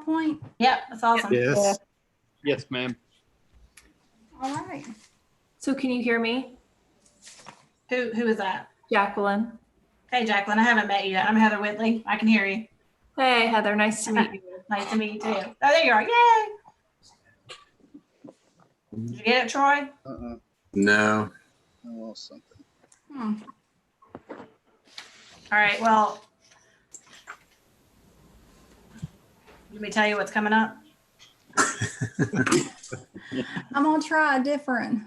PowerPoint? Yep, that's awesome. Yes. Yes, ma'am. All right. So can you hear me? Who is that? Jacqueline. Hey, Jacqueline, I haven't met you yet. I'm Heather Whitley. I can hear you. Hey, Heather. Nice to meet you. Nice to meet you too. Oh, there you are. Yay! Did you get it, Troy? No. I lost something. Hmm. All right, well, let me tell you what's coming up. I'm gonna try a different.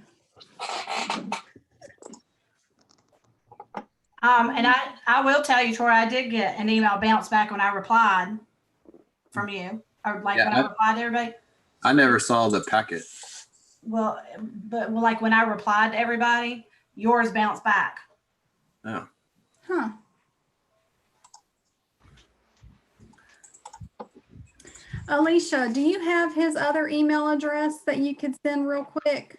And I will tell you, Troy, I did get an email bounce back when I replied from you, or like Yeah, when I replied to everybody. I never saw the packet. Well, but like when I replied to everybody, yours bounced back. Oh. Huh. Alicia, do you have his other email address that you could send real quick?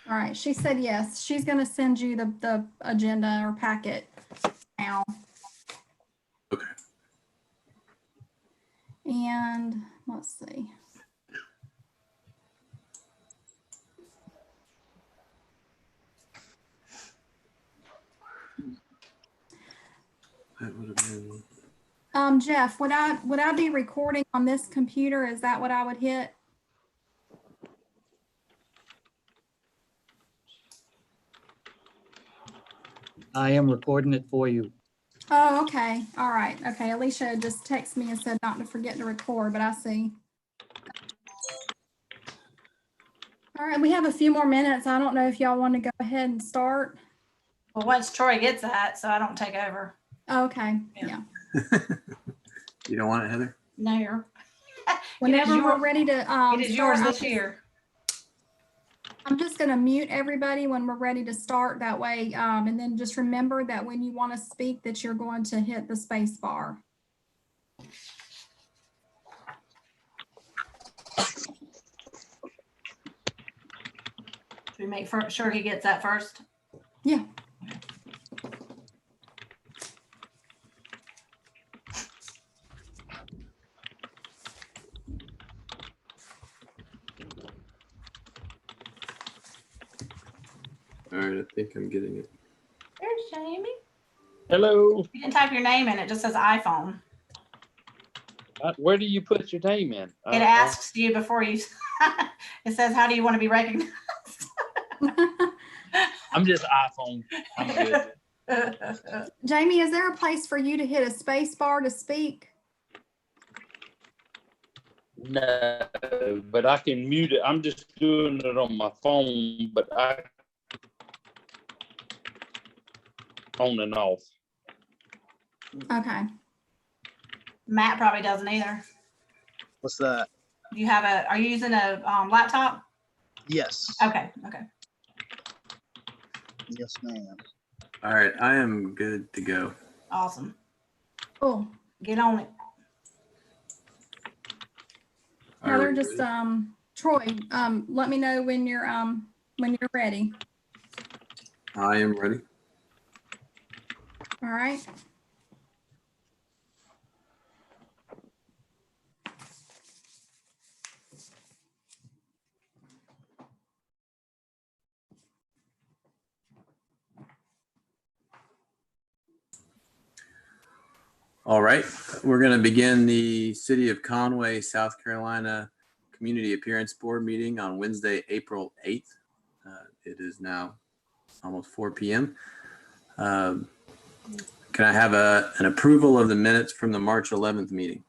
All right, she said yes. She's going to send you the agenda or packet now. Okay. And let's see. That would have been. Jeff, would I be recording on this computer? Is that what I would hit? I am recording it for you. Oh, okay. All right. Okay. Alicia just texted me and said not to forget to record, but I see. All right. We have a few more minutes. I don't know if y'all want to go ahead and start. Well, once Troy gets that, so I don't take over. Okay. Yeah. Yeah. You don't want it, Heather? No, you're. Whenever we're yours. ready to It is yours start, this year. I'm just going to mute everybody when we're ready to start that way. And then just remember that when you want to speak that you're going to hit the space bar. Should we make sure he gets that first? Yeah. All right, I think I'm getting it. There's Jamie. Hello. You can type your name in. It just says iPhone. Where do you put your name in? It asks you before you. It says, "How do you want to be recognized?" I'm just iPhone. I'm good. Jamie, is there a place for you to hit a space bar to speak? No, but I can mute it. I'm just doing it on my phone, but I on and off. Okay. Matt probably doesn't either. What's that? You have a? Are you using a laptop? Yes. Okay. Okay. Yes, ma'am. All right, I am good to go. Awesome. Cool. Get on it. Are Heather, we just ready? Troy, let me know when you're ready. I am ready. All right. All right, we're going to begin the City of Conway, South Carolina Community Appearance Board meeting on Wednesday, April 8th. It is now almost 4 p.m. Can I have an approval of the minutes from the March 11th meeting?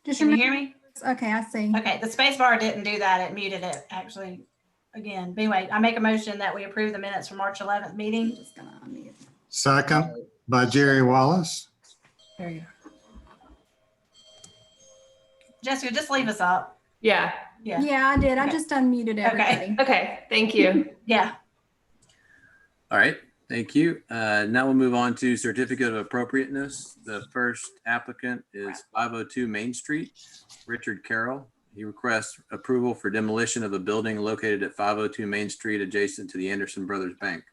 Just Can you remember. hear me? Okay, I see. Okay. The space bar didn't do that. It muted it actually. Again. But anyway, I make a motion that we approve the minutes for March 11th meeting. I'm just gonna unmute. Second by Jerry Wallace. There you go. Jessica, just leave us up. Yeah. Yeah. Yeah, I did. I Okay. just unmuted everybody. Okay. Thank you. Yeah. All right, Thank you. Now we'll move on to certificate of appropriateness. The first applicant is 502 Main Street, Richard Carroll. He requests approval for demolition of a building located at 502 Main Street adjacent to the Anderson Brothers Bank.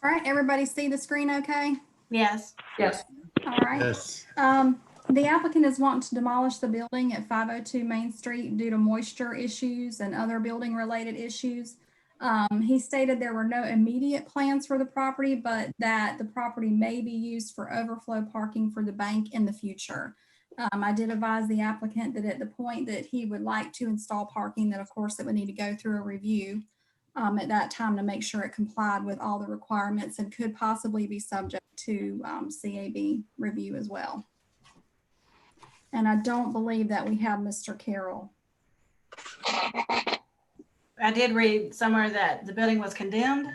All right, everybody see the screen okay? Yes. Yes. All right. Yes. The applicant is wanting to demolish the building at 502 Main Street due to moisture issues and other building related issues. He stated there were no immediate plans for the property, but that the property may be used for overflow parking for the bank in the future. I did advise the applicant that at the point that he would like to install parking, that of course it would need to go through a review at that time to make sure it complied with all the requirements and could possibly be subject to CAB review as well. And I don't believe that we have Mr. Carroll. I did read somewhere that the building was condemned.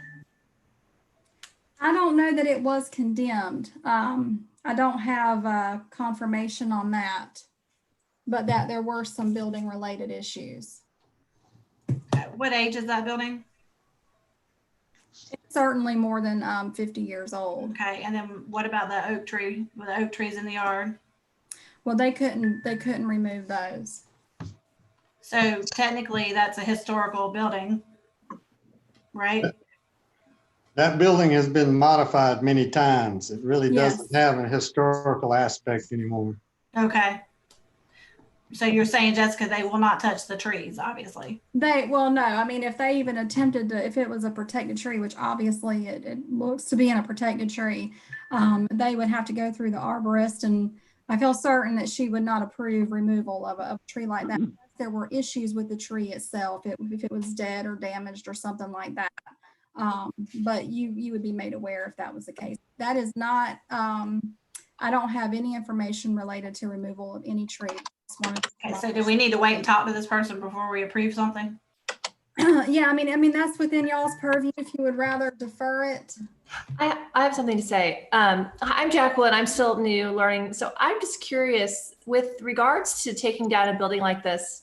I don't know that it was condemned. I don't have confirmation on that, but that there were some building related issues. What age is that building? It's certainly more than 50 years old. Okay, and then what about the oak tree? Were the oak trees in the yard? Well, they couldn't remove those. So technically, that's a historical building, right? That building has been modified many times. It really Yes. doesn't have a historical aspect anymore. Okay. So you're saying, Jessica, they will not touch the trees, obviously. Well, no, I mean, if they even attempted to, if it was a protected tree, which obviously it looks to be in a protected tree, they would have to go through the arborist, and I feel certain that she would not approve removal of a tree like that. Unless there were issues with the tree itself, if it was dead or damaged or something like that. But you would be made aware if that was the case. That is not, I don't have any information related to removal of any tree. Okay, so do we need to wait and talk to this person before we approve something? Yeah, I mean, that's within y'all's purview if you would rather defer it. I have something to say. I'm Jacqueline. I'm still new learning. So I'm just curious with regards to taking down a building like this,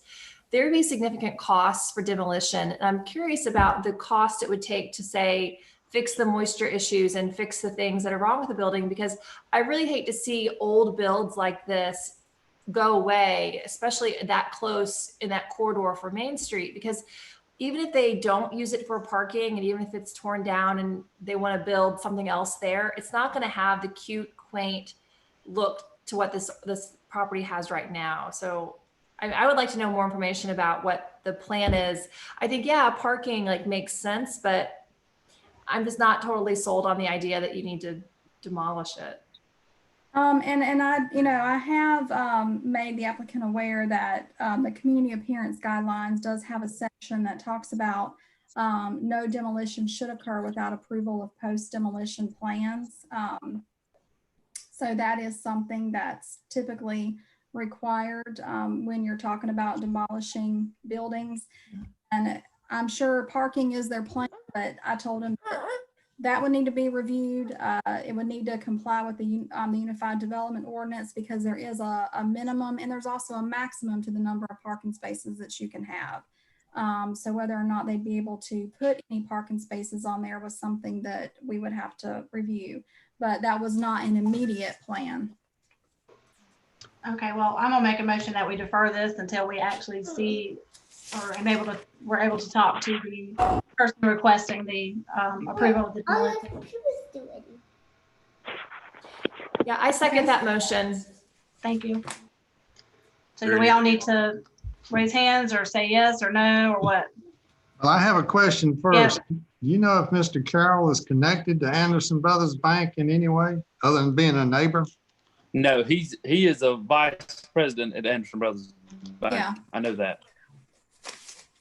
there would be significant costs for demolition. And I'm curious about the cost it would take to say, fix the moisture issues and fix the things that are wrong with the building, because I really hate to see old builds like this go away, especially that close in that corridor for Main Street, because even if they don't use it for parking and even if it's torn down and they want to build something else there, it's not going to have the cute, quaint look to what this property has right now. So I would like to know more information about what the plan is. I think, yeah, parking like makes sense, but I'm just not totally sold on the idea that you need to demolish it. And I have made the applicant aware that the community appearance guidelines does have a section that talks about no demolition should occur without approval of post-demolition plans. So that is something that's typically required when you're talking about demolishing buildings. And I'm sure parking is their plan, but I told him that would need to be reviewed. It would need to comply with the Unified Development Ordinance, because there is a minimum and there's also a maximum to the number of parking spaces that you can have. So whether or not they'd be able to put any parking spaces on there was something that we would have to review, but that was not an immediate plan. Okay, well, I'm gonna make a motion that we defer this until we actually see or we're able to talk to the person requesting the approval of the demolition. Yeah, I second that motion. Thank you. So do we all need to raise hands or say yes or no or what? Well, I have a question first. Do you know if Mr. Carroll is connected to Anderson Brothers Bank in any way, other than being a neighbor? No, he is a vice president at Anderson Brothers Bank. Yeah. I know that.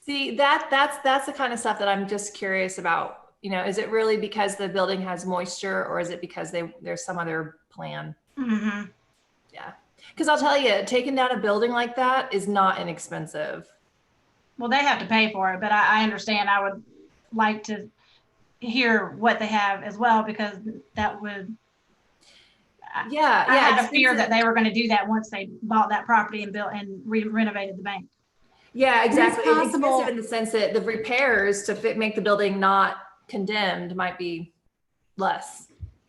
See, that's the kind of stuff that I'm just curious about. You know, is it really because the building has moisture, or is it because there's some other plan? Mm-hmm. Yeah, because I'll tell you, taking down a building like that is not inexpensive. Well, they have to pay for it, but I understand. I would like to hear what they have as well, because that would. Yeah, I had a it's fear that expensive. they were going to do that once they bought that property and built and renovated the bank. Yeah, exactly. It's possible. expensive in the sense that the repairs to make the building not condemned might be less.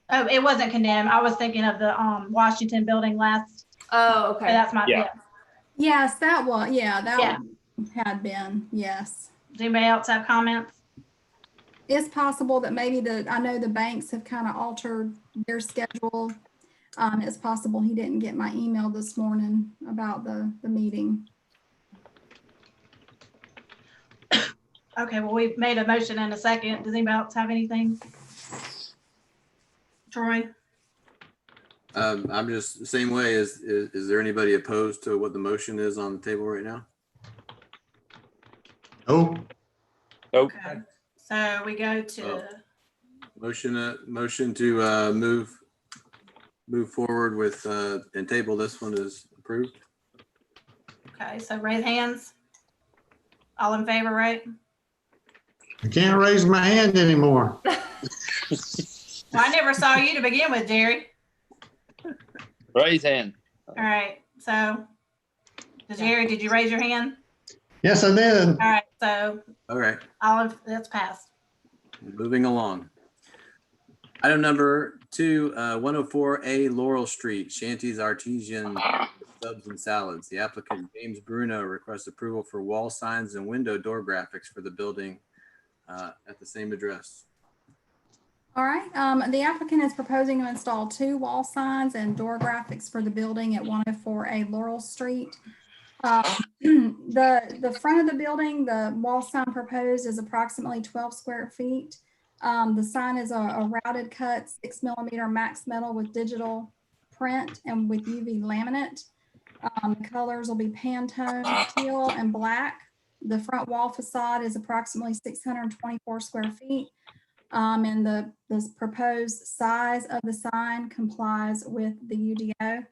Oh, it wasn't condemned. I was thinking of the Washington building last. Oh, okay. That's my, Yeah. yeah. Yes, that was, yeah, Yeah. that had been, yes. Does anybody else have comments? It's possible that maybe I know the banks have kind of altered their schedule. It's possible he didn't get my email this morning about the meeting. Okay, well, we've made a motion in a second. Does anybody else have anything? Troy? I'm just the same way. Is there anybody opposed to what the motion is on the table right now? Oh, Okay. So we go to, Motion to move forward with and table this one is approved. okay, so raise hands. All in favor, right? I can't raise my hand anymore. Well, I never saw you to begin with, Jerry. Raise hand. All right, so, Jerry, did you raise your hand? Yes, I did. All right, so All right. that's passed. Moving along. Item number 2, 104A Laurel Street, Shanty's Artesian Subs and Salads. The applicant James Bruno requests approval for wall signs and window door graphics for the building at the same address. All right, the applicant is proposing to install 2 wall signs and door graphics for the building at 104A Laurel Street. The front of the building, the wall sign proposed is approximately 12 square feet. The sign is a routed cut 6mm max metal with digital print and with UV laminate. The colors will be Pantone, teal, and black. The front wall facade is approximately 624 square feet. And the proposed size of the sign complies with the UDO.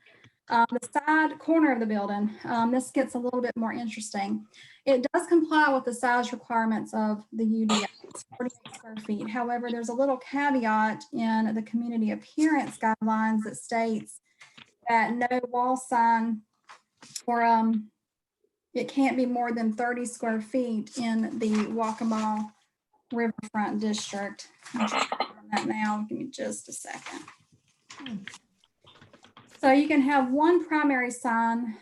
The side corner of the building, this gets a little bit more interesting. It does comply with the size requirements of the UDO, it's 48 square feet. However, there's a little caveat in the community appearance guidelines that states that no wall sign or it can't be more than 30 square feet in the Waccamaw Riverfront District. I'm checking on that now. Give me just a second. So you can have one primary sign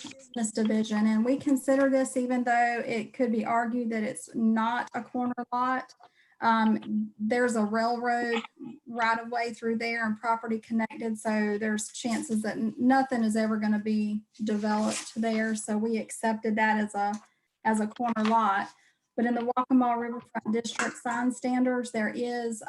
business division, and we consider this, even though it could be argued that it's not a corner lot. There's a railroad right of way through there and property connected, so there's chances that nothing is ever going to be developed there. So we accepted that as a corner lot. But in the Waccamaw Riverfront District sign standards, there is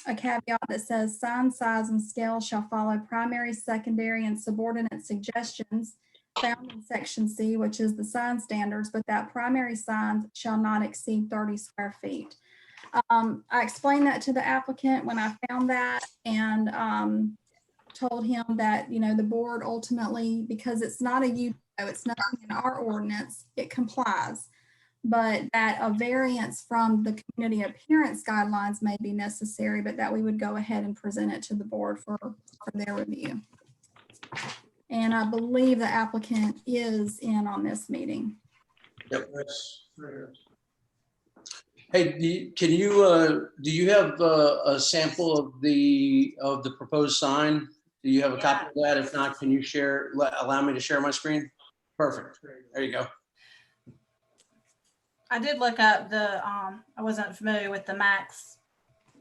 a caveat that says sign size and scale shall follow primary, secondary, and subordinate suggestions found in section C, which is the sign standards, but that primary signs shall not exceed 30 square feet. I explained that to the applicant when I found that, and told him that, you know, the board ultimately, because it's not a UDO, it's nothing in our ordinance, it complies. But that a variance from the community appearance guidelines may be necessary, but that we would go ahead and present it to the board for their review. And I believe the applicant is in on this meeting. Yep, that's right here. Hey, do you have a sample of the proposed sign? Do you have a copy of that? If not, can you allow me to share my screen? Perfect. There you go. I did look up I wasn't familiar with the max,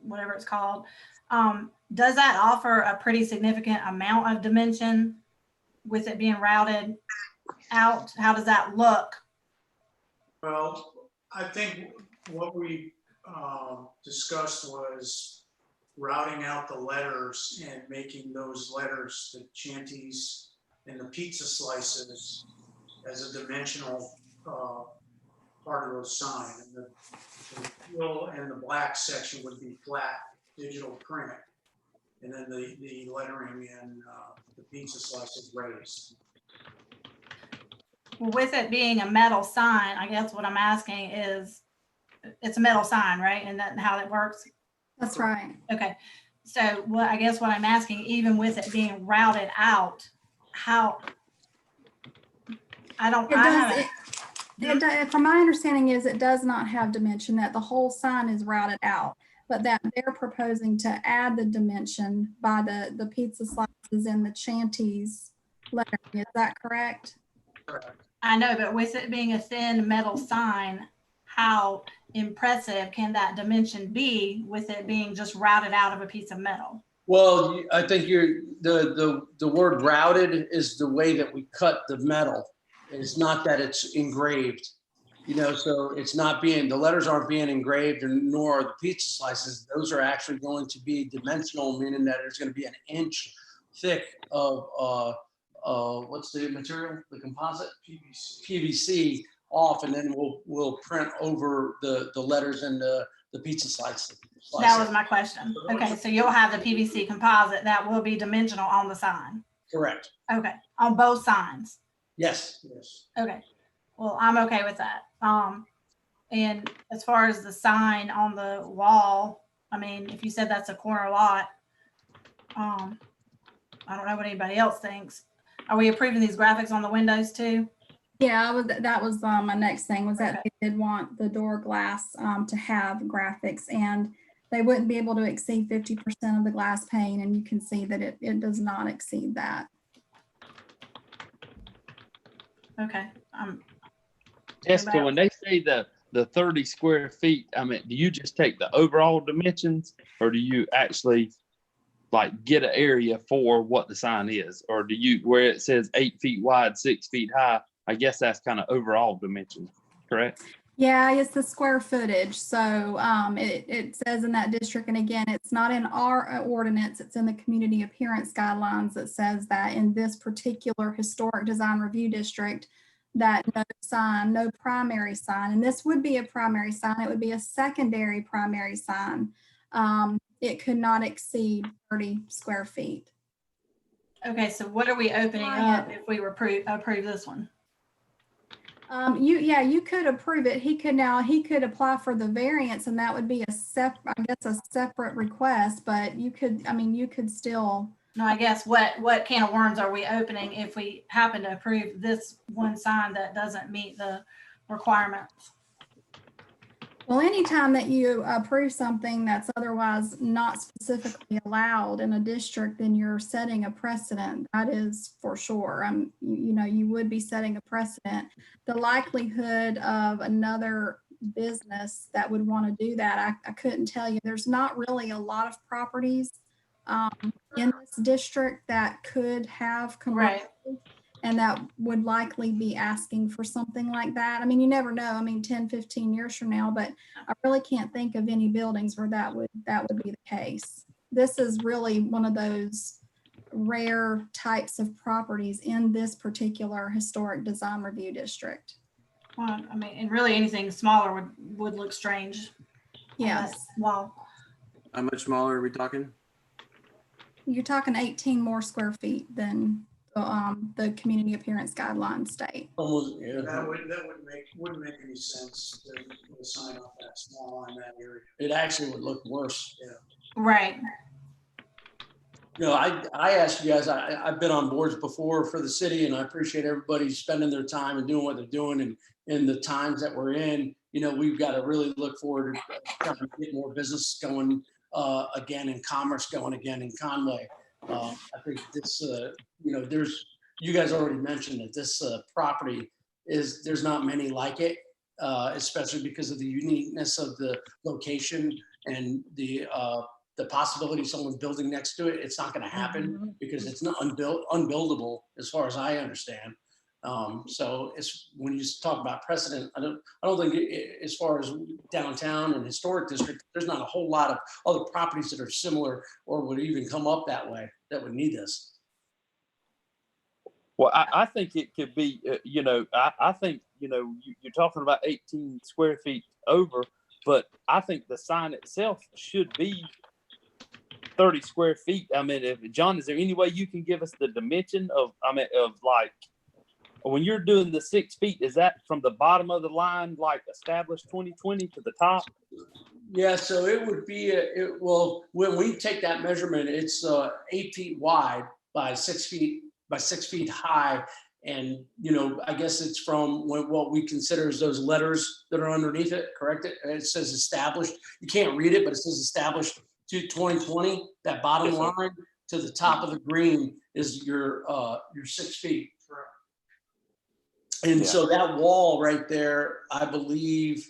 whatever it's called. Does that offer a pretty significant amount of dimension with it being routed out? How does that look? Well, I think what we discussed was routing out the letters and making those letters, the Shanties and the pizza slices, as a dimensional part of those sign. And the teal and the black section would be flat digital print. And then the lettering and the pizza slices raised. Well, with it being a metal sign, I guess what I'm asking is, it's a metal sign, right? And that's how it works? That's right. Okay. So I guess what I'm asking, even with it being routed out, how, From my understanding is it does not have dimension, that the whole sign is routed out. but that they're proposing to add the dimension by the pizza slices and the Chanties lettering. Is that correct? I know, but with it being a thin metal sign, how impressive can that dimension be with it being just routed out of a piece of metal? Well, I think the word routed is the way that we cut the metal. It's not that it's engraved, so it's not the letters aren't being engraved, and nor are the pizza slices. Those are actually going to be dimensional, meaning that there's going to be an inch thick of, what's the material, the composite? PVC off, and then we'll print over the letters and the pizza slices. That was my question. Okay, so you'll have the PVC composite that will be dimensional on the sign. Correct. Okay, on both signs. Yes. Okay, well, I'm okay with that. And as far as the sign on the wall, I mean, if you said that's a corner lot, I don't know what anybody else thinks. Are we approving these graphics on the windows too? Yeah, that was my next thing, was that they did want the door glass to have graphics, and they wouldn't be able to exceed 50% of the glass pane, and you can see that it does not exceed that. Okay. Jessica, when they say the 30 square feet, I mean, do you just take the overall dimensions, or do you actually like get an area for what the sign is? Or do you, where it says 8 feet wide, 6 feet high, I guess that's kind of overall dimensions, correct? Yeah, it's the square footage. So it says in that district, and again, it's not in our ordinance, it's in the community appearance guidelines that says that in this particular historic design review district, that no sign, no primary sign, and this would be a primary sign, it would be a secondary primary sign. It could not exceed 30 square feet. Okay, so what are we opening up if we approve this one? You could approve it. He could apply for the variance, and that would be a separate request, but you could still. No, I guess what can of worms are we opening if we happen to approve this one sign that doesn't meet the requirements? Well, anytime that you approve something that's otherwise not specifically allowed in a district, then you're setting a precedent. That is for sure. You would be setting a precedent. The likelihood of another business that would want to do that, I couldn't tell you. There's not really a lot of properties in this district that could have commercial. Right. And that would likely be asking for something like that. I mean, you never know. I mean, 10, 15 years from now, but I really can't think of any buildings where that would be the case. This is really one of those rare types of properties in this particular historic design review district. Well, I mean, and really anything smaller would look strange. Yes. Wow. How much smaller are we talking? You're talking 18 more square feet than the community appearance guidelines state. Almost, yeah. That wouldn't make any sense to sign off that small in that area. It actually would look worse. Right. I asked you guys, I've been on boards before for the city, and I appreciate everybody spending their time and doing what they're doing, and in the times that we're in, we've got to really look forward to trying to get more business going again, and commerce going again in Conway. I think this, you guys already mentioned that this property there's not many like it, especially because of the uniqueness of the location and the possibility of someone building next to it. It's not going to happen because it's not unbuildable as far as I understand. So it's, when you talk about precedent, I don't think as far as downtown and historic district, there's not a whole lot of other properties that are similar or would even come up that way that would need this. Well, I think it could be, I think, you're talking about 18 square feet over, but I think the sign itself should be 30 square feet. I mean, John, is there any way you can give us the dimension of like, when you're doing the 6 feet, is that from the bottom of the line, like established 2020 to the top? Yeah, so it would be, when we take that measurement, it's 8 feet wide by 6 feet high. And, you know, I guess it's from what we consider as those letters that are underneath it, correct? It says established. You can't read it, but it says established to 2020. That bottom Yes, sir. line to the top of the green is your 6 feet. And Yeah. so that wall right there, I believe,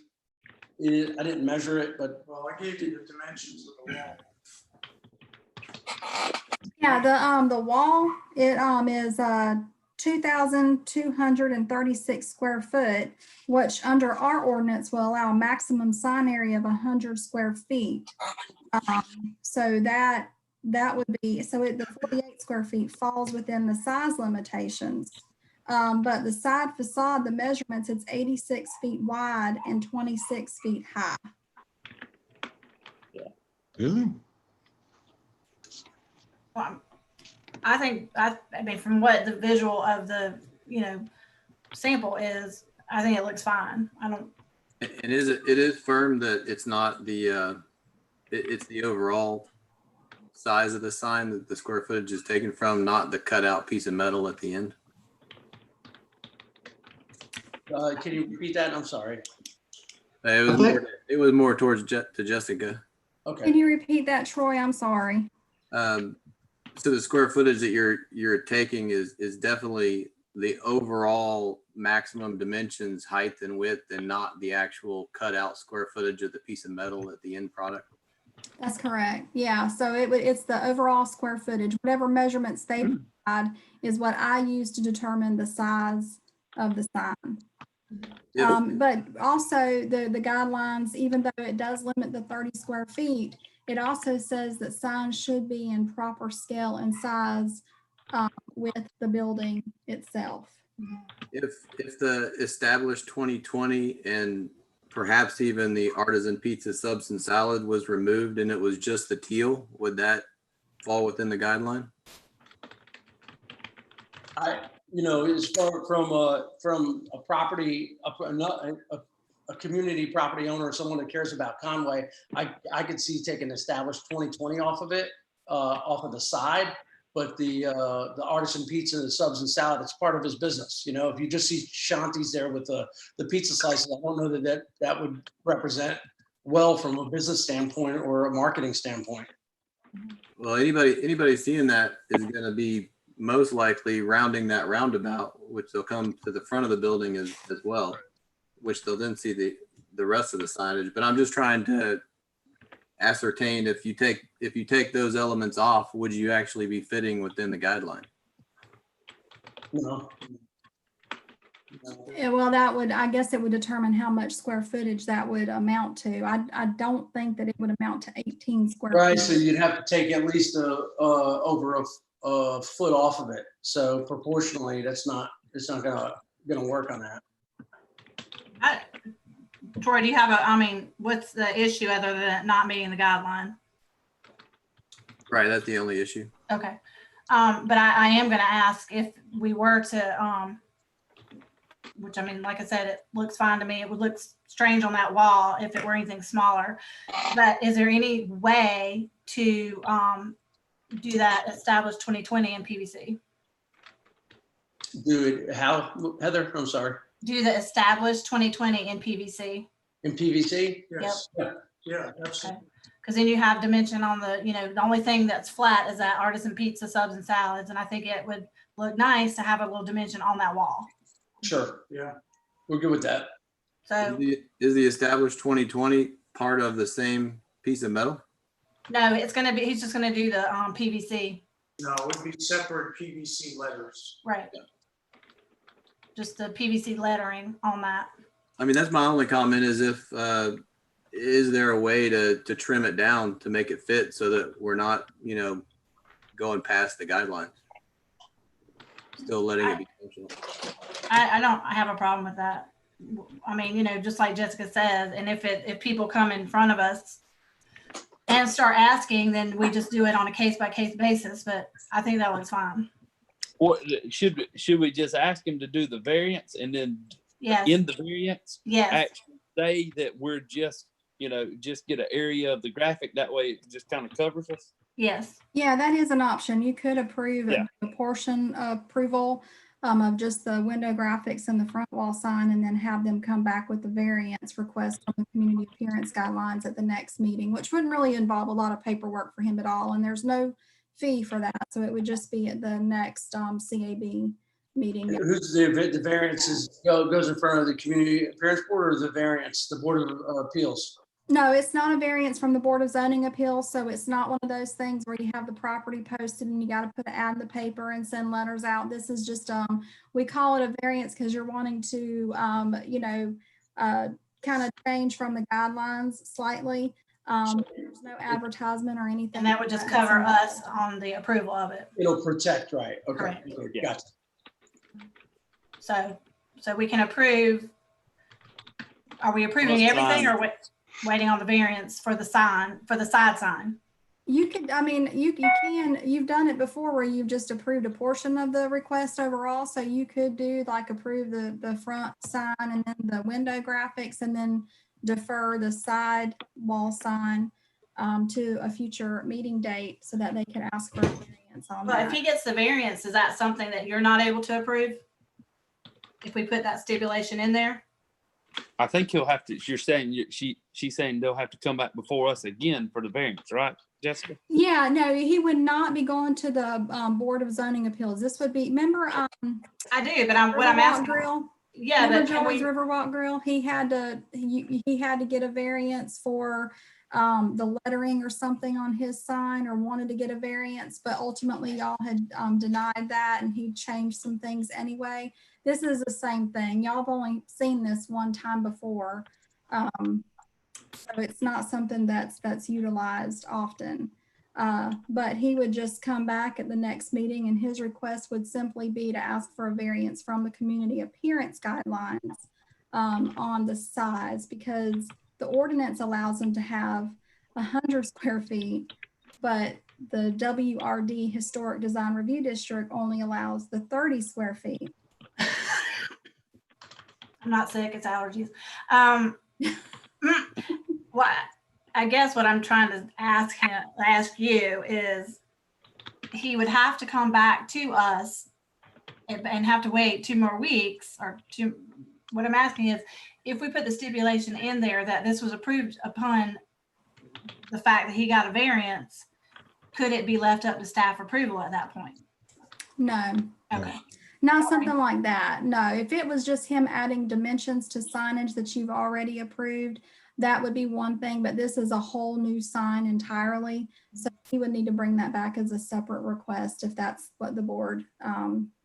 I didn't measure it, but Well, I gave you the dimensions of the wall. Yeah, the wall, it is 2,236 square foot, which under our ordinance will allow a maximum sign area of 100 square feet. So that would be, the 48 square feet falls within the size limitations. But the side facade, the measurements, it's 86 feet wide and 26 feet high. Really? Well, I think, I mean, from what the visual of the, sample is, I think it looks fine. I don't, And it is firm that it's not the, it's the overall size of the sign that the square footage is taken from, not the cutout piece of metal at the end. can you repeat that? I'm sorry. It was more towards to Jessica. Okay. Can you repeat that, Troy? I'm sorry. So the square footage that you're taking is definitely the overall maximum dimensions, height and width, and not the actual cutout square footage of the piece of metal at the end product. That's correct. Yeah, so it's the overall square footage. Whatever measurements they provide is what I use to determine the size of the sign. But also the guidelines, even though it does limit the 30 square feet, it also says that signs should be in proper scale and size with the building itself. If the established 2020 and perhaps even the artisan pizza subs and salad was removed and it was just the teal, would that fall within the guideline? As far from a property, a community property owner, someone that cares about Conway, I could see taking established 2020 off of it, off of the side. But the artisan pizza, the subs and salad, it's part of his business. If you just see Shanti's there with the pizza slices, I don't know that would represent well from a business standpoint or a marketing standpoint. Well, anybody seeing that is going to be most likely rounding that roundabout, which they'll come to the front of the building as well, which they'll then see the rest of the signage. But I'm just trying to ascertain if you take those elements off, would you actually be fitting within the guideline? No. Yeah, well, I guess it would determine how much square footage that would amount to. I don't think that it would amount to 18 square. Right, feet. so you'd have to take at least over a foot off of it. So proportionally, it's not gonna work on that. Troy, do you have what's the issue other than it not meeting the guideline? Right, that's the only issue. Okay. But I am gonna ask if we were to, which like I said, it looks fine to me. It would look strange on that wall if it were anything smaller. But is there any way to do that established 2020 in PVC? Do it how, Heather? I'm sorry. Do the established 2020 in PVC? In PVC? Yes. Yeah. Yeah, absolutely. Because then you have dimension on the only thing that's flat is that artisan pizza subs and salads. And I think it would look nice to have a little dimension on that wall. Sure. Yeah. We're good with that. So Is the established 2020 part of the same piece of metal? no, it's going to be, he's just going to do the PVC. No, it would be separate PVC letters. Right. Just the PVC lettering on that. I mean, that's my only comment is is there a way to trim it down to make it fit so that we're not, going past the guidelines? Still letting it be functional. I don't have a problem with that. Just like Jessica says, and if people come in front of us and start asking, then we just do it on a case by case basis. But I think that looks fine. What should we just ask him to do the variance and then Yes. in the variance Yes. actually say that we're just get an area of the graphic, that way it just kind of covers us? Yes. Yeah, that is an option. You could approve Yeah. a portion approval of just the window graphics and the front wall sign, and then have them come back with the variance request from the community appearance guidelines at the next meeting, which wouldn't really involve a lot of paperwork for him at all. And there's no fee for that. So it would just be at the next CAB meeting. Who's the variances goes in front of the community appearance board, or the variance, the Board of Appeals? No, it's not a variance from the Board of Zoning Appeals, so it's not one of those things where you have the property posted and you got to put an ad in the paper and send letters out. This is just, we call it a variance because you're wanting to, kind of change from the guidelines slightly. There's no advertisement or anything. And that would just cover us on the approval of it. It'll protect, right? Okay. Correct. Okay, gotcha. So we can approve. Are we approving Well, everything or waiting on the variance for the sign, for the side sign? You could, I mean, you can, you've done it before where you've just approved a portion of the request overall. So you could do like approve the front sign and then the window graphics, and then defer the side wall sign to a future meeting date so that they could ask for a variance on Well, if that. he gets the variance, is that something that you're not able to approve? If we put that stipulation in there? I think he'll have to, she's saying they'll have to come back before us again for the variance, right, Jessica? Yeah, no, he would not be going to the Board of Zoning Appeals. This would be, remember I do, but what I'm Riverwalk asking. Grill? Yeah, Remember but can Joey's we, Riverwalk Grill? He had to get a variance for the lettering or something on his sign, or wanted to get a variance, but ultimately y'all had denied that, and he changed some things anyway. This is the same thing. Y'all have only seen this one time before. So it's not something that's utilized often. But he would just come back at the next meeting, and his request would simply be to ask for a variance from the community appearance guidelines on the size, because the ordinance allows them to have 100 square feet, but the WRD Historic Design Review District only allows the 30 square feet. I'm not sick, it's allergies. What, I guess what I'm trying to ask you is, he would have to come back to us and have to wait 2 more weeks what I'm asking is, if we put the stipulation in there that this was approved upon the fact that he got a variance, could it be left up to staff approval at that point? No. Okay. Not something like that. No, if it was just him adding dimensions to signage that you've already approved, that would be one thing, but this is a whole new sign entirely. So he would need to bring that back as a separate request if that's what the board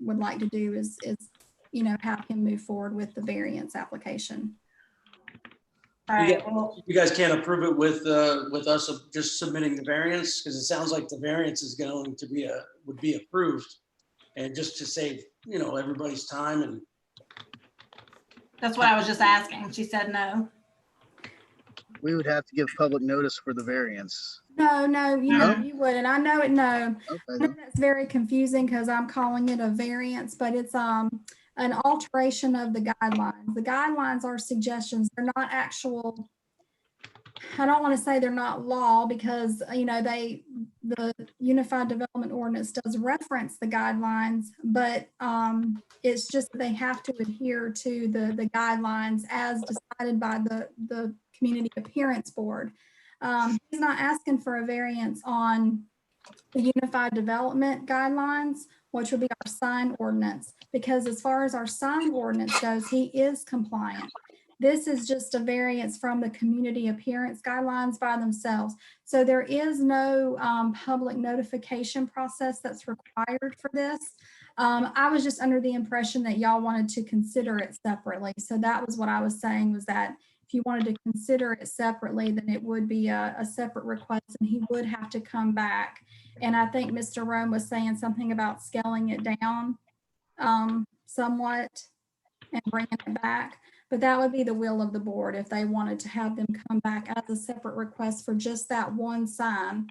would like to do, is have him move forward with the variance application. All right, well, You guys can't approve it with us just submitting the variance, because it sounds like the variance is going to would be approved, and just to save, everybody's time. And that's what I was just asking. She said no. We would have to give public notice for the variance. No, you wouldn't. I know it. No, Okay, I know then. that's very confusing because I'm calling it a variance, but it's an alteration of the guidelines. The guidelines are suggestions. They're not actual. I don't want to say they're not law, because the Unified Development Ordinance does reference the guidelines, but it's just that they have to adhere to the guidelines as decided by the Community Appearance Board. He's not asking for a variance on the Unified Development Guidelines, which would be our sign ordinance, because as far as our sign ordinance goes, he is compliant. This is just a variance from the Community Appearance Guidelines by themselves. So there is no public notification process that's required for this. I was just under the impression that y'all wanted to consider it separately. So that was what I was saying, was that if you wanted to consider it separately, then it would be a separate request, and he would have to come back. And I think Mr. Rome was saying something about scaling it down somewhat and bringing it back. But that would be the will of the board if they wanted to have them come back as a separate request for just that one sign.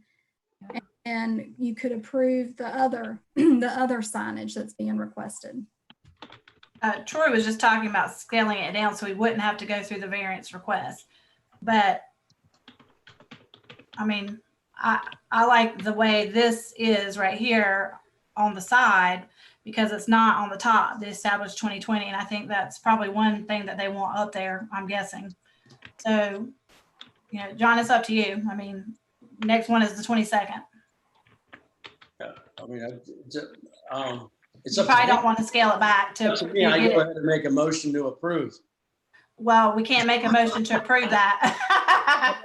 And you could approve the other signage that's being requested. Troy was just talking about scaling it down so we wouldn't have to go through the variance request. But I mean, I like the way this is right here on the side, because it's not on the top, the established 2020. And I think that's probably one thing that they want up there, I'm guessing. So, you know, John, it's up to you. I mean, next one is the 22nd. I mean, it's You up probably to don't want to scale it back me. Up to me. I go ahead and make a motion to approve. Well, we can't make a motion to approve that.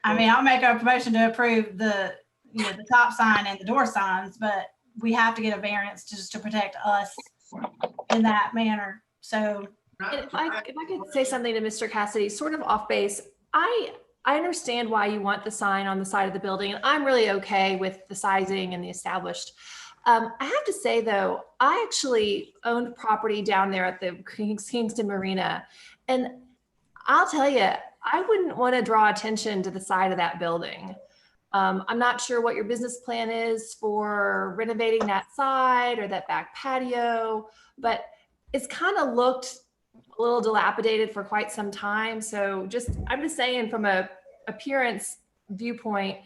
I mean, I'll make a motion to approve the, you know, the top sign and the door signs, but we have to get a variance just to protect us in that manner. So, And if I could say something to Mr. Cassidy, sort of off base, I understand why you want the sign on the side of the building, and I'm really okay with the sizing and the established. I have to say though, I actually owned property down there at the Kingston Marina, and I'll tell you, I wouldn't want to draw attention to the side of that building. I'm not sure what your business plan is for renovating that side or that back patio, but it's kind of looked a little dilapidated for quite some time. So I'm just saying from a appearance viewpoint,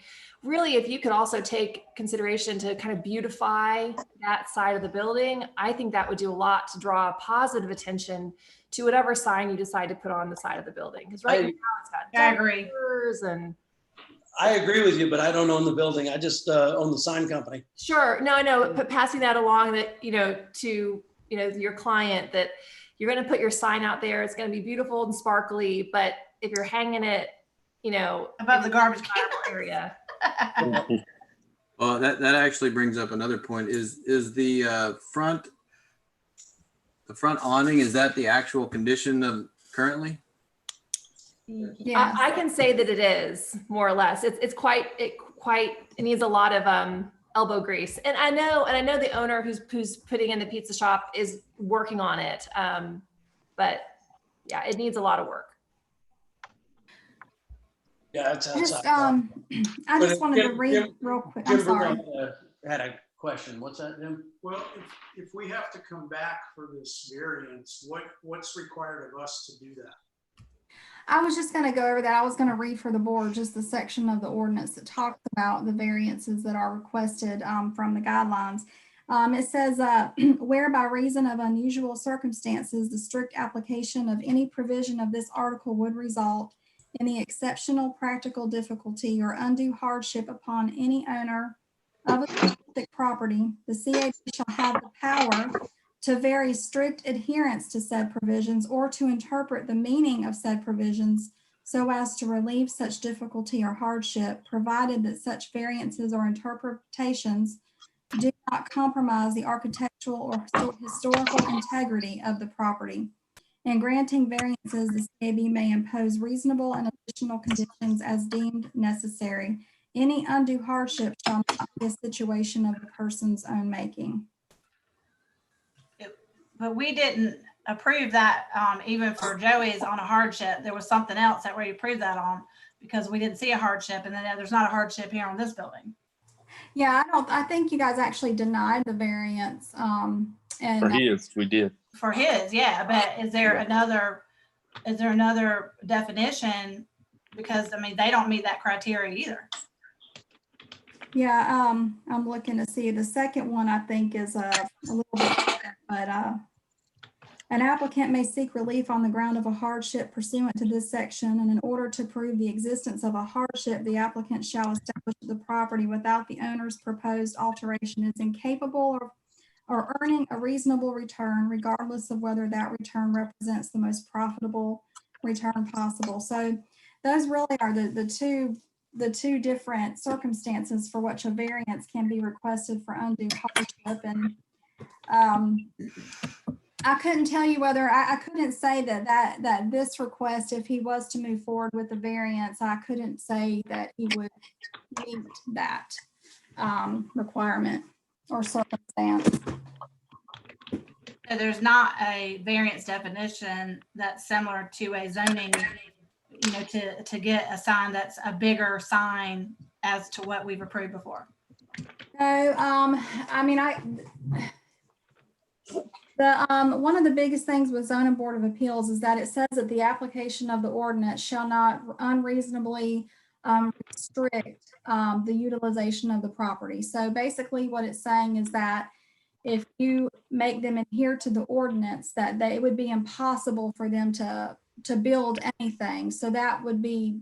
really, if you could also take consideration to kind of beautify that side of the building, I think that would do a lot to draw positive attention to whatever sign you decide to put on the side of the building. Because right now it's got I agree. doors and I agree with you, but I don't own the building. I just own the sign company. sure, no, I know, but passing that along that, to, your client that you're going to put your sign out there. It's going to be beautiful and sparkly, but if you're hanging it, above the garbage can area. Well, that actually brings up another point. Is the front awning, is that the actual condition of currently? Yes. I can say that it is more or less. It needs a lot of elbow grease, and I know the owner who's putting in the pizza shop is working on it. But yeah, it needs a lot of work. Yeah, that's I just, outside. I just wanted to read real quick. I'm Jim sorry. had a question. What's that, Jim? Well, if we have to come back for this variance, what's required of us to do that? I was just going to go over that. I was going to read for the board just the section of the ordinance that talks about the variances that are requested from the guidelines. It says, where by reason of unusual circumstances, the strict application of any provision of this article would result in the exceptional practical difficulty or undue hardship upon any owner of a specific property, the CAB shall have the power to vary strict adherence to said provisions or to interpret the meaning of said provisions so as to relieve such difficulty or hardship, provided that such variances or interpretations do not compromise the architectural or historical integrity of the property. In granting variances, the CAB may impose reasonable and additional conditions as deemed necessary. Any undue hardship shall not be a situation of the person's own making. but we didn't approve that even for Joey's on a hardship. There was something else that we approved that on because we didn't see a hardship, and then there's not a hardship here on this building. Yeah, I think you guys actually denied the variance. And For his, we did. For his, yeah, but is there another definition? Because I mean, they don't meet that criteria either. yeah, I'm looking to see the second one. I think is a little bit different, but an applicant may seek relief on the ground of a hardship pursuant to this section, and in order to prove the existence of a hardship, the applicant shall establish that the property without the owner's proposed alteration is incapable or earning a reasonable return, regardless of whether that return represents the most profitable return possible. So those really are the two different circumstances for which a variance can be requested for undue hardship. And I couldn't tell you whether I couldn't say that this request, if he was to move forward with the variance, I couldn't say that he would meet that requirement or circumstance. So there's not a variance definition that's similar to a zoning, to get a sign that's a bigger sign as to what we've approved before. So, I mean, one of the biggest things with zoning board of appeals is that it says that the application of the ordinance shall not unreasonably restrict the utilization of the property. So basically what it's saying is that if you make them adhere to the ordinance, that it would be impossible for them to build anything. So that would be,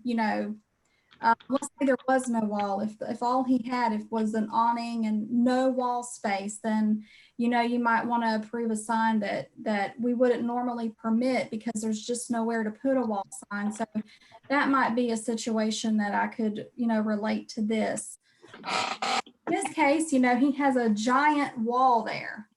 let's say there was no wall. If all he had was an awning and no wall space, then you might want to approve a sign that we wouldn't normally permit because there's just nowhere to put a wall sign. So that might be a situation that I could relate to this. In this case, he has a giant wall there.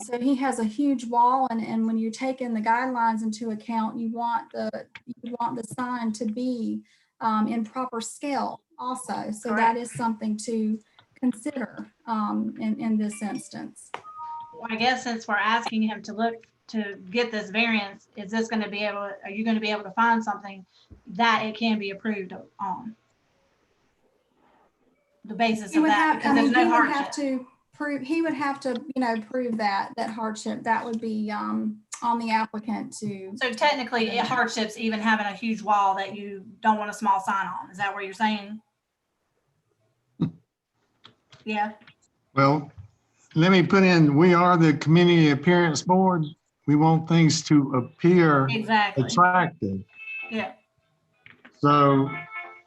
So he has a huge wall, and when you're taking the guidelines into account, you want the sign to be in proper scale also. So that is something to consider in this instance. Well, I guess since we're asking him to get this variance, are you going to be able to find something that it can be approved on? The basis of that, because there's no hardship. He would have to prove that hardship. That would be on the applicant to. So technically, it hardships even having a huge wall that you don't want a small sign on. Is that what you're saying? Yeah. Well, let me put in, we are the Community Appearance Board. We want things to appear Exactly. attractive. Yeah. So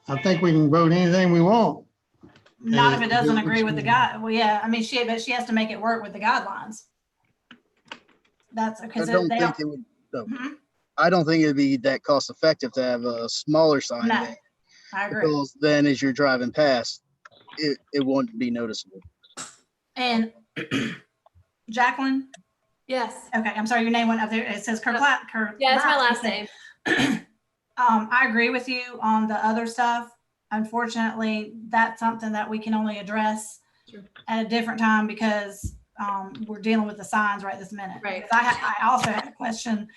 I think we can vote anything we want. Not if it doesn't agree with the guy. Well, yeah, I mean, she has to make it work with the guidelines. That's because I don't think it would. No. I don't think it'd be that cost effective to have a smaller sign. No, there, I agree. because then, as you're driving past, it won't be noticeable. And Jacqueline. Yes. Okay, I'm sorry, your name went up there. It says Kirk. Yeah, it's my last name. I agree with you on the other stuff. Unfortunately, that's something that we can only address at a different time because we're dealing with the signs right this minute. Right. I also had a question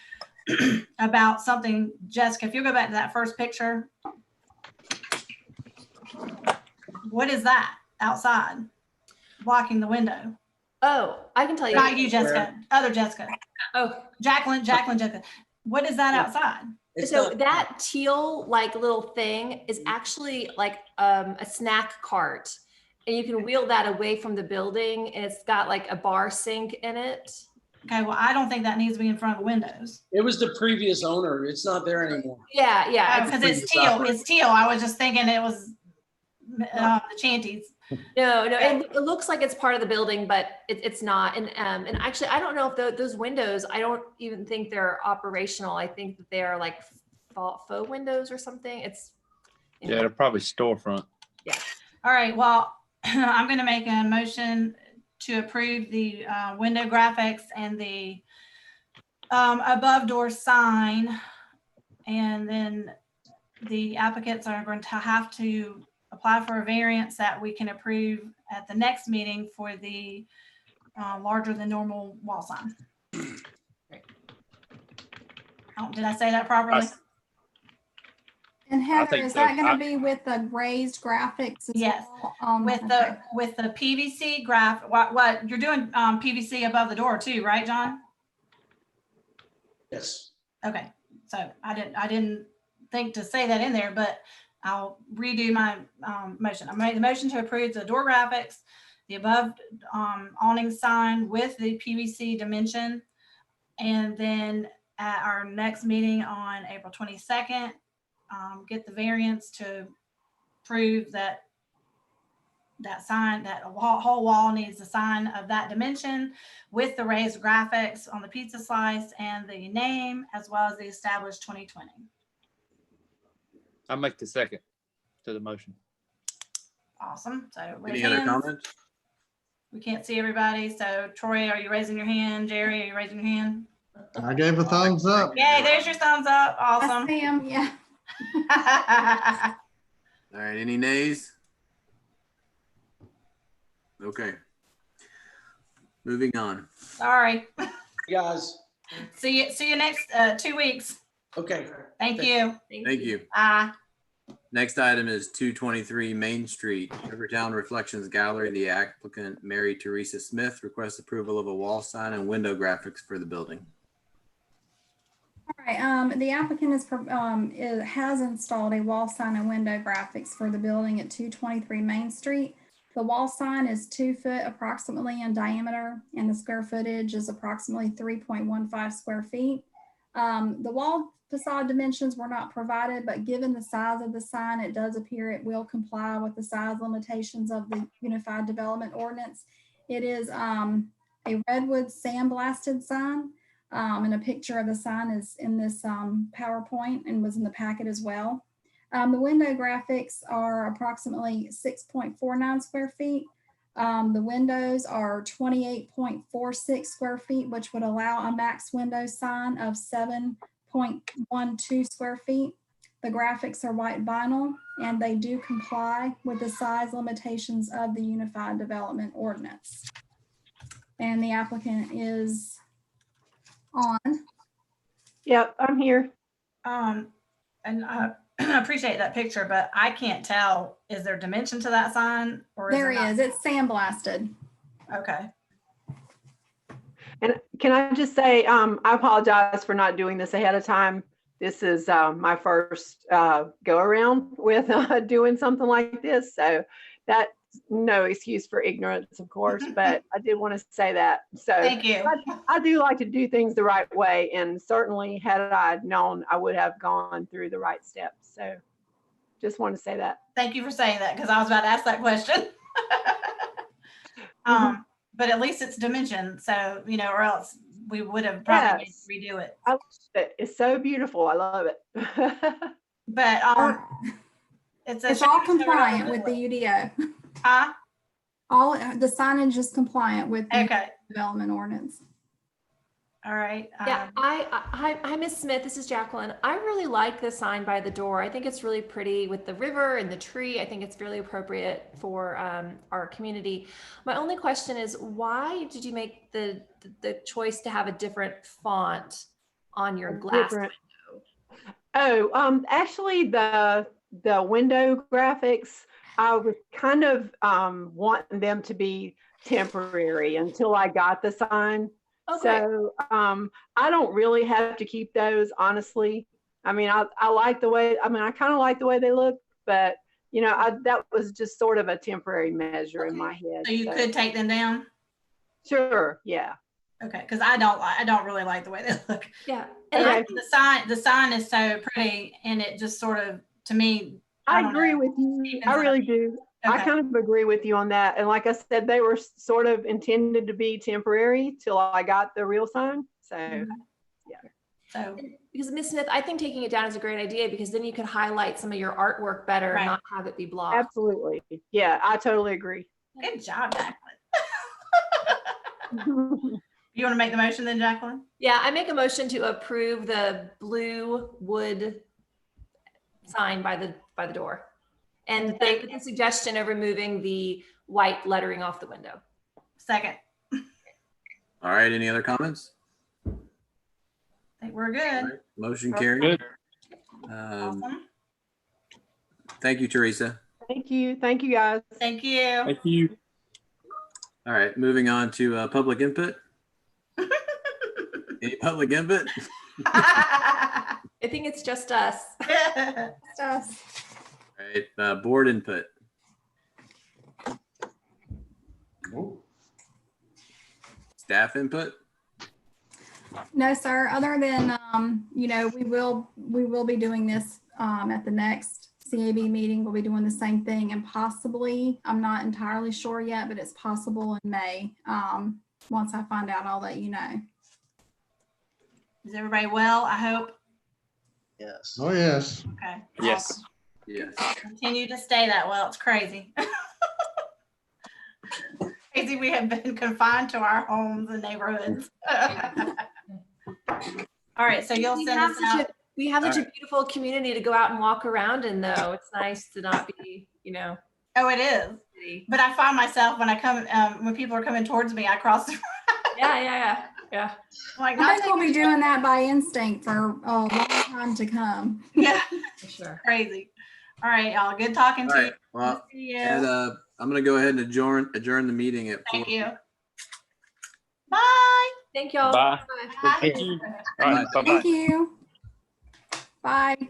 about something, Jessica, if you go back to that first picture, what is that outside blocking the window? Oh, I can tell you. Not you, Jessica, other Jessica. Oh, Jacqueline, Jessica. What is that outside? so that teal like little thing is actually like a snack cart, and you can wheel that away from the building, and it's got like a bar sink in it. Okay, well, I don't think that needs to be in front of the windows. It was the previous owner. It's not there anymore. Yeah. Because it's teal. It's teal. I was just thinking it was the Chanties. No, it looks like it's part of the building, but it's not. And actually, I don't know if those windows, I don't even think they're operational. I think that they are like faux windows or something. Yeah, they're probably storefront. Yeah. All right, well, I'm going to make a motion to approve the window graphics and the above door sign. And then the applicants are going to have to apply for a variance that we can approve at the next meeting for the larger than normal wall sign. Oh, did I say that properly? And Heather, think is so. that going to be with the raised graphics as Yes. well? With the PVC graph, what you're doing PVC above the door too, right, John? Yes. Okay, so I didn't think to say that in there, but I'll redo my motion. I'm making the motion to approve the door graphics, the above awning sign with the PVC dimension, and then at our next meeting on April 22nd, get the variance to prove that sign, that whole wall needs a sign of that dimension with the raised graphics on the pizza slice and the name, as well as the established 2020. I make the second to the motion. Awesome. So raise Any other hands. comments? We can't see everybody. So Troy, are you raising your hand? Jerry, are you raising your hand? I gave a thumbs up. Yay, there's your thumbs up. Awesome. Sam, yeah. All right, any nays? Okay. Moving on. Sorry. Guys, See you next 2 weeks. okay. Thank you. Thank you. Next item is 223 Main Street, Rivertown Reflections Gallery. The applicant, Mary Teresa Smith, requests approval of a wall sign and window graphics for the building. All right, the applicant has installed a wall sign and window graphics for the building at 223 Main Street. The wall sign is 2 foot approximately in diameter, and the square footage is approximately 3.15 square feet. The wall facade dimensions were not provided, but given the size of the sign, it does appear it will comply with the size limitations of the Unified Development Ordinance. It is a redwood sandblasted sign, and a picture of the sign is in this PowerPoint and was in the packet as well. The window graphics are approximately 6.49 square feet. The windows are 28.46 square feet, which would allow a max window sign of 7.12 square feet. The graphics are white vinyl, and they do comply with the size limitations of the Unified Development Ordinance. And the applicant is on. Yep, I'm here. And I appreciate that picture, but I can't tell, is there dimension to that sign? Or is There it not? is, it's sandblasted. Okay. And can I just say, I apologize for not doing this ahead of time. This is my first go around with doing something like this. So that's no excuse for ignorance, of course, but I did want to say that. So Thank you. I do like to do things the right way. And certainly had I known, I would have gone through the right steps. So just want to say that. Thank you for saying that, because I was about to ask that question. But at least it's dimension. So, you know, or else we would have probably Yes. made to redo it. I love it. It's so beautiful. I love it. But It's all compliant with the UDO. Huh? All the signage is compliant with the Okay. development ordinance. All right. Yeah, hi, Miss Smith. This is Jacqueline. I really like the sign by the door. I think it's really pretty with the river and the tree. I think it's really appropriate for our community. My only question is, why did you make the choice to have a different font on your glass Different. window? Oh, actually the window graphics, I was kind of wanting them to be temporary until I got the sign. Okay. So I don't really have to keep those, honestly. I mean, I like the way, I mean, I kind of like the way they look, but you know, that was just sort of a temporary measure in my head. So you could take them down? Sure, yeah. Okay, because I don't really like the way they look. Yeah. And Okay. the sign is so pretty, and it just sort of, to me, I don't agree know. with you. Deepens I it. really do. I Okay. kind of agree with you on that. And like I said, they were sort of intended to be temporary till I got the real sign. So, So Because Miss Smith, I think taking it down is a great idea, because then you could highlight some of your artwork better Right. and not have it be blocked. absolutely. Yeah, I totally agree. good job, Jacqueline. You want to make the motion then, Jacqueline? Yeah, I make a motion to approve the blue wood sign by the door. And Thank the suggestion of removing the white lettering off the window. Second. All right, any other comments? I think we're All good. right, motion carried. Good. Awesome. Thank you, Teresa. Thank you. Thank you, guys. Thank you. Thank you. All right, moving on to public input. Any public input? I think it's just us. Just us. All right, board input. Staff input? No, sir, other than, you know, we will be doing this at the next CAB meeting. We'll be doing the same thing, and possibly, I'm not entirely sure yet, but it's possible in May. Once I find out, I'll let you know. Is everybody well? I hope. Yes. Oh, yes. Okay. Yes. Awesome. Yes. Continue to stay that well. It's crazy. Crazy we have been confined to our homes and neighborhoods. All right, so you'll We send have us such out. we have such All a beautiful community to go out and walk around in, though. It's nice to not be, you know, Oh, it is. city. But I find myself when I come, when people are coming towards me, I cross the Yeah. I'm like, I not think we'll be taking- doing that by instinct for a long time to come. Yeah, For sure. crazy. All right, y'all. Good talking All to right, you. well, Good to see you. and I'm gonna go ahead and adjourn the meeting at 4. Thank you. Bye. Thank y'all. Bye. Bye. Thank you. All right. Bye-bye. Thank you. Bye.